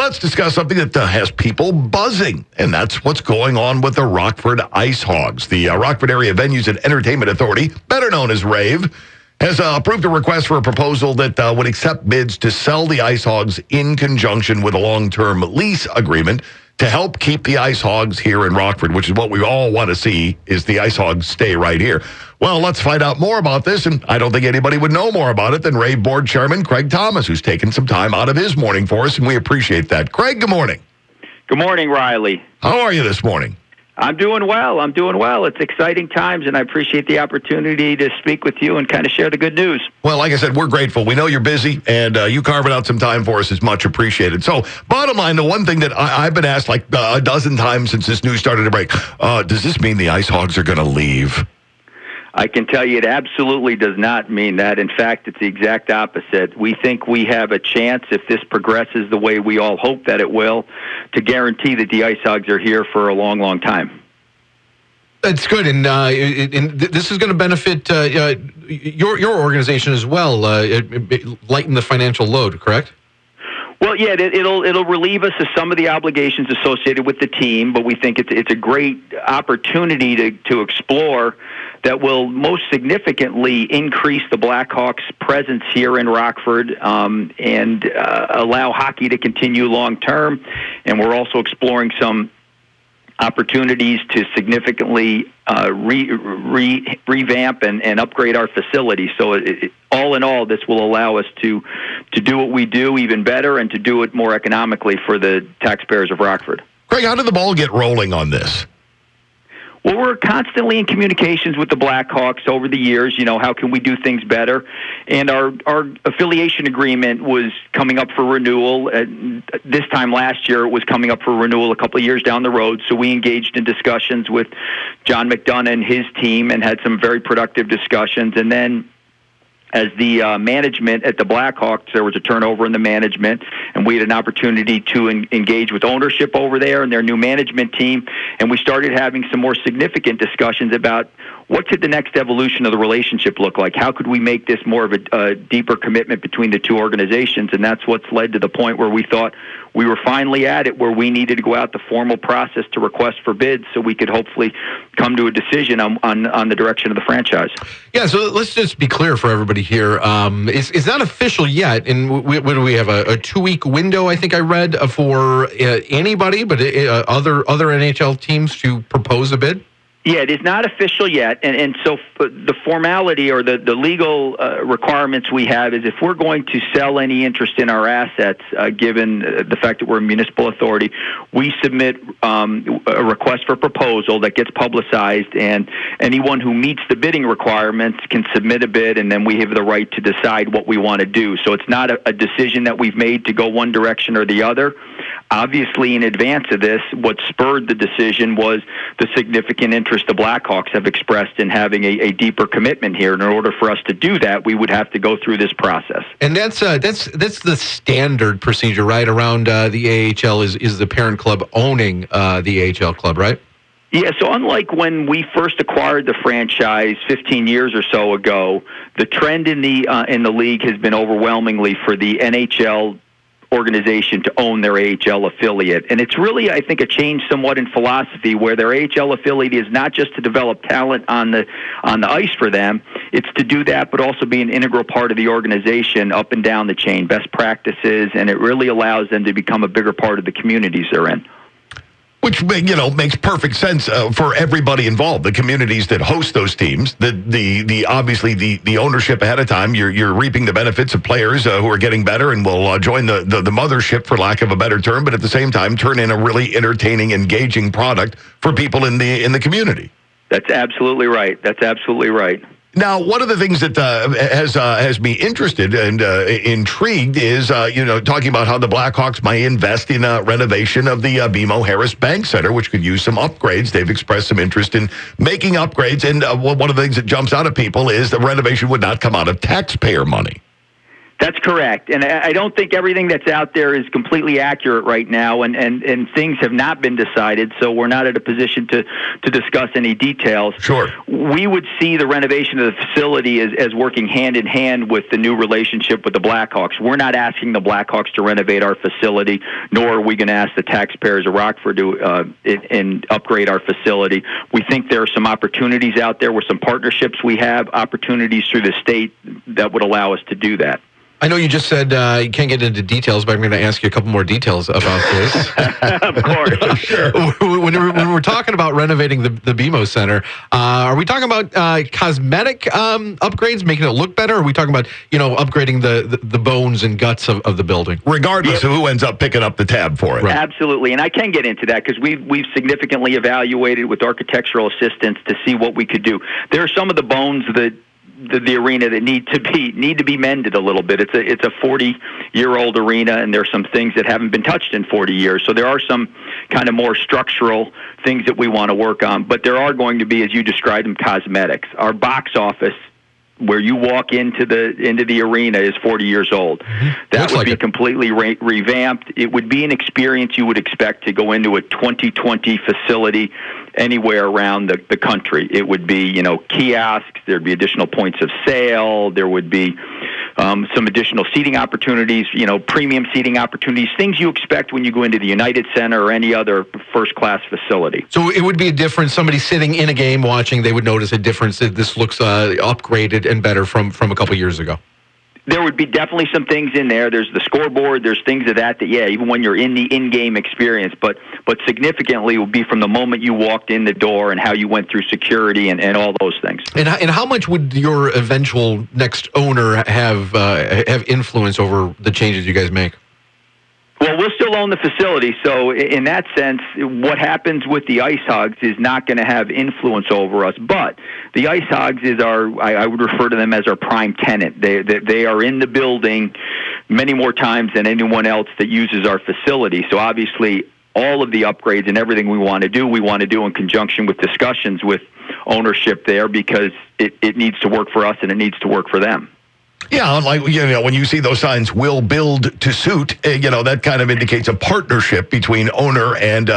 let's discuss something that has people buzzing, and that's what's going on with the Rockford IceHogs. The Rockford Area Venues and Entertainment Authority, better known as RAVE, has approved a request for a proposal that would accept bids to sell the IceHogs in conjunction with a long-term lease agreement to help keep the IceHogs here in Rockford, which is what we all want to see, is the IceHogs stay right here. Well, let's find out more about this, and I don't think anybody would know more about it than RAVE Board Chairman Craig Thomas, who's taken some time out of his morning for us, and we appreciate that. Craig, good morning. Good morning, Riley. How are you this morning? I'm doing well. It's exciting times, and I appreciate the opportunity to speak with you and kind of share the good news. Well, like I said, we're grateful. We know you're busy, and you carving out some time for us is much appreciated. So, bottom line, the one thing that I've been asked like a dozen times since this news started to break, does this mean the IceHogs are going to leave? I can tell you it absolutely does not mean that. In fact, it's the exact opposite. We think we have a chance, if this progresses the way we all hope that it will, to guarantee that the IceHogs are here for a long, long time. That's good, and this is going to benefit your organization as well, lighten the financial load, correct? Well, yeah, it'll relieve us of some of the obligations associated with the team, but we think it's a great opportunity to explore that will most significantly increase the Blackhawks' presence here in Rockford and allow hockey to continue long term. And we're also exploring some opportunities to significantly revamp and upgrade our facilities. So all in all, this will allow us to do what we do even better and to do it more economically for the taxpayers of Rockford. Craig, how did the ball get rolling on this? Well, we're constantly in communications with the Blackhawks over the years. You know, how can we do things better? And our affiliation agreement was coming up for renewal. This time last year, it was coming up for renewal a couple of years down the road. So we engaged in discussions with John McDonough and his team and had some very productive discussions. And then as the management at the Blackhawks, there was a turnover in the management, and we had an opportunity to engage with ownership over there and their new management team, and we started having some more significant discussions about what could the next evolution of the relationship look like? How could we make this more of a deeper commitment between the two organizations? And that's what's led to the point where we thought we were finally at it, where we needed to go out the formal process to request for bids so we could hopefully come to a decision on the direction of the franchise. Yeah, so let's just be clear for everybody here. It's not official yet, and what do we have, a 2-week window, I think I read, for anybody but other NHL teams to propose a bid? Yeah, it is not official yet, and so the formality or the legal requirements we have is if we're going to sell any interest in our assets, given the fact that we're a municipal authority, we submit a request for proposal that gets publicized, and anyone who meets the bidding requirements can submit a bid, and then we have the right to decide what we want to do. So it's not a decision that we've made to go one direction or the other. Obviously, in advance of this, what spurred the decision was the significant interest the Blackhawks have expressed in having a deeper commitment here. And in order for us to do that, we would have to go through this process. And that's the standard procedure, right? Around the AHL is the parent club owning the AHL club, right? Yeah, so unlike when we first acquired the franchise 15 years or so ago, the trend in the league has been overwhelmingly for the NHL organization to own their AHL affiliate. And it's really, I think, a change somewhat in philosophy where their AHL affiliate is not just to develop talent on the ice for them, it's to do that but also be an integral part of the organization up and down the chain, best practices, and it really allows them to become a bigger part of the communities they're in. Which, makes perfect sense for everybody involved. The communities that host those teams, the obviously the ownership ahead of time. You're reaping the benefits of players who are getting better and will join the mothership, for lack of a better term. But at the same time, turn in a really entertaining, engaging product for people in the community. That's absolutely right. Now, one of the things that has me interested and intrigued is, talking about how the Blackhawks might invest in a renovation of the BMO Harris Bank Center, which could use some upgrades. They've expressed some interest in making upgrades. And one of the things that jumps out at people is the renovation would not come out of taxpayer money. That's correct, and I don't think everything that's out there is completely accurate right now, and things have not been decided, so we're not at a position to discuss any details. Sure. We would see the renovation of the facility as working hand in hand with the new relationship with the Blackhawks. We're not asking the Blackhawks to renovate our facility, nor are we going to ask the taxpayers of Rockford to and upgrade our facility. We think there are some opportunities out there with some partnerships we have, opportunities through the state that would allow us to do that. I know you just said you can't get into details, but I'm going to ask you a couple more details about this. Of course. Sure. When we're talking about renovating the BMO Center, are we talking about cosmetic upgrades, making it look better? Or are we talking about, upgrading the bones and guts of the building? Regardless of who ends up picking up the tab for it. Right. Absolutely, and I can get into that because we've significantly evaluated with architectural assistance to see what we could do. There are some of the bones that the arena that need to be mended a little bit. It's a 40-year-old arena, and there's some things that haven't been touched in 40 years. So there are some kind of more structural things that we want to work on. But there are going to be, as you described them, cosmetics. Our box office, where you walk into the arena, is 40 years old. Mm-hmm. That would be completely revamped. It would be an experience you would expect to go into a 2020 facility anywhere around the country. It would be, kiosks. There'd be additional points of sale. There would be some additional seating opportunities, premium seating opportunities, things you expect when you go into the United Center or any other first-class facility. So it would be a difference. Somebody sitting in a game watching, they would notice a difference that this looks upgraded and better from a couple years ago. There would be definitely some things in there. There's the scoreboard. There's things of that, even when you're in the in-game experience. But significantly, it would be from the moment you walked in the door and how you went through security and all those things. And how much would your eventual next owner have influence over the changes you guys make? Well, we'll still own the facility, so in that sense, what happens with the IceHogs is not going to have influence over us. But the IceHogs is I would refer to them as our prime tenant. They are in the building many more times than anyone else that uses our facility. So obviously, all of the upgrades and everything we want to do in conjunction with discussions with ownership there, because it needs to work for us and it needs to work for them. Yeah, like, when you see those signs, "will build to suit," that kind of indicates a partnership between owner and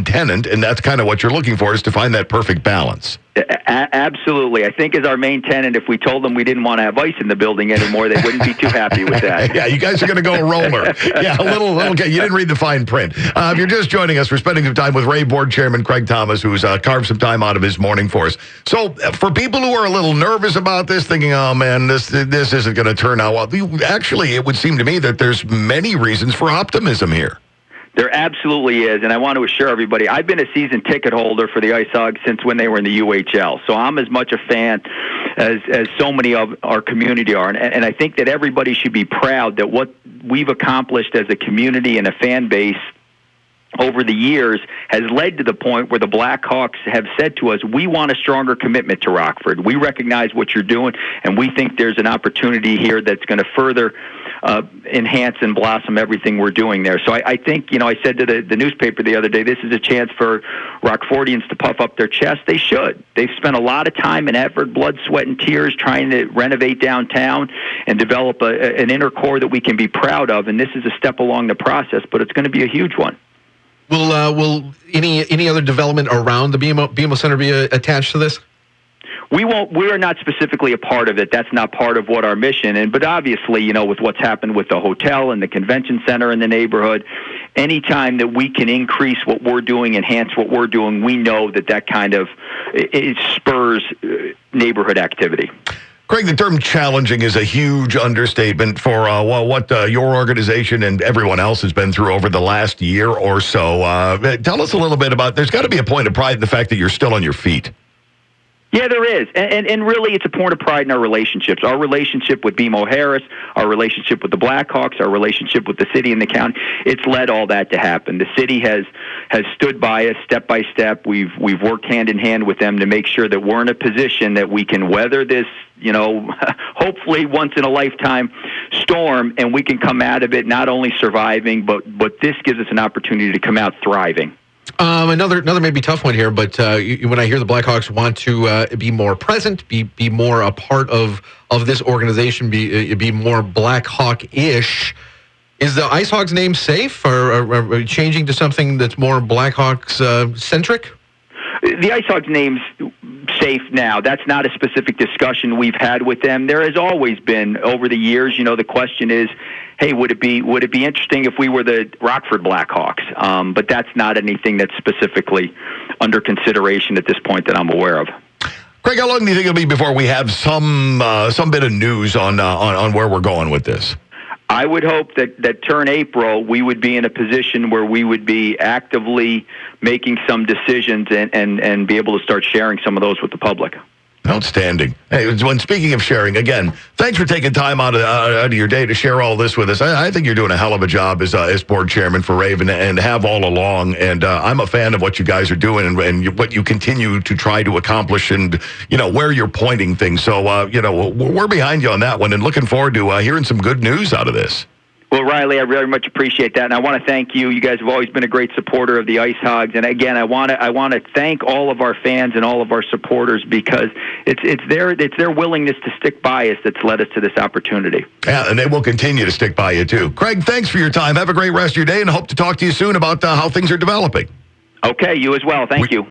tenant, and that's kind of what you're looking for, is to find that perfect balance. Absolutely. I think as our main tenant, if we told them we didn't want to have ice in the building anymore, they wouldn't be too happy with that. Yeah, you guys are going to go roller. Yeah, a little. Okay, you didn't read the fine print. If you're just joining us, we're spending some time with RAVE Board Chairman Craig Thomas, who's carved some time out of his morning for us. So, for people who are a little nervous about this, thinking, "Oh man, this isn't going to turn out well," actually, it would seem to me that there's many reasons for optimism here. There absolutely is, and I want to assure everybody, I've been a season ticket holder for the IceHogs since when they were in the UHL, so I'm as much a fan as so many of our community are, and I think that everybody should be proud that what we've accomplished as a community and a fan base over the years has led to the point where the Blackhawks have said to us, we want a stronger commitment to Rockford. We recognize what you're doing, and we think there's an opportunity here that's going to further enhance and blossom everything we're doing there. So I think, I said to the newspaper the other day, this is a chance for Rockfordians to puff up their chest. They should. They've spent a lot of time and effort, blood, sweat, and tears trying to renovate downtown and develop an inner core that we can be proud of, and this is a step along the process, but it's going to be a huge one. Will any other development around the BMO Center be attached to this? We won't. We are not specifically a part of it. That's not part of what our mission. But obviously, with what's happened with the hotel and the convention center in the neighborhood, anytime that we can increase what we're doing, enhance what we're doing, we know that kind of it spurs neighborhood activity. Craig, the term challenging is a huge understatement for what your organization and everyone else has been through over the last year or so. Tell us a little bit about, there's got to be a point of pride in the fact that you're still on your feet. Yeah, there is. And really, it's a point of pride in our relationships. Our relationship with BMO Harris, our relationship with the Blackhawks, our relationship with the city and the county, it's led all that to happen. The city has stood by us step by step. We've worked hand in hand with them to make sure that we're in a position that we can weather this, hopefully once in a lifetime storm, and we can come out of it not only surviving, but this gives us an opportunity to come out thriving. Another maybe tough one here, but when I hear the Blackhawks want to be more present, be more a part of this organization, be more Blackhawk-ish, is the IceHogs name safe, or are we changing to something that's more Blackhawks centric? The IceHogs name's safe now. That's not a specific discussion we've had with them. There has always been over the years. The question is, hey, would it be interesting if we were the Rockford Blackhawks? But that's not anything that's specifically under consideration at this point that I'm aware of. Craig, how long do you think it'll be before we have some bit of news on where we're going with this? I would hope that turn April, we would be in a position where we would be actively making some decisions and be able to start sharing some of those with the public. Outstanding. Hey, when speaking of sharing, again, thanks for taking time out of your day to share all this with us. I think you're doing a hell of a job as board chairman for RAVE and have all along. And I'm a fan of what you guys are doing and what you continue to try to accomplish and, where you're pointing things. So, we're behind you on that one and looking forward to hearing some good news out of this. Well, Riley, I very much appreciate that, and I want to thank you. You guys have always been a great supporter of the IceHogs, and again, I want to thank all of our fans and all of our supporters because it's their willingness to stick by us that's led us to this opportunity. Yeah, and they will continue to stick by you too. Craig, thanks for your time. Have a great rest of your day, and hope to talk to you soon about how things are developing. Okay, you as well. Thank you.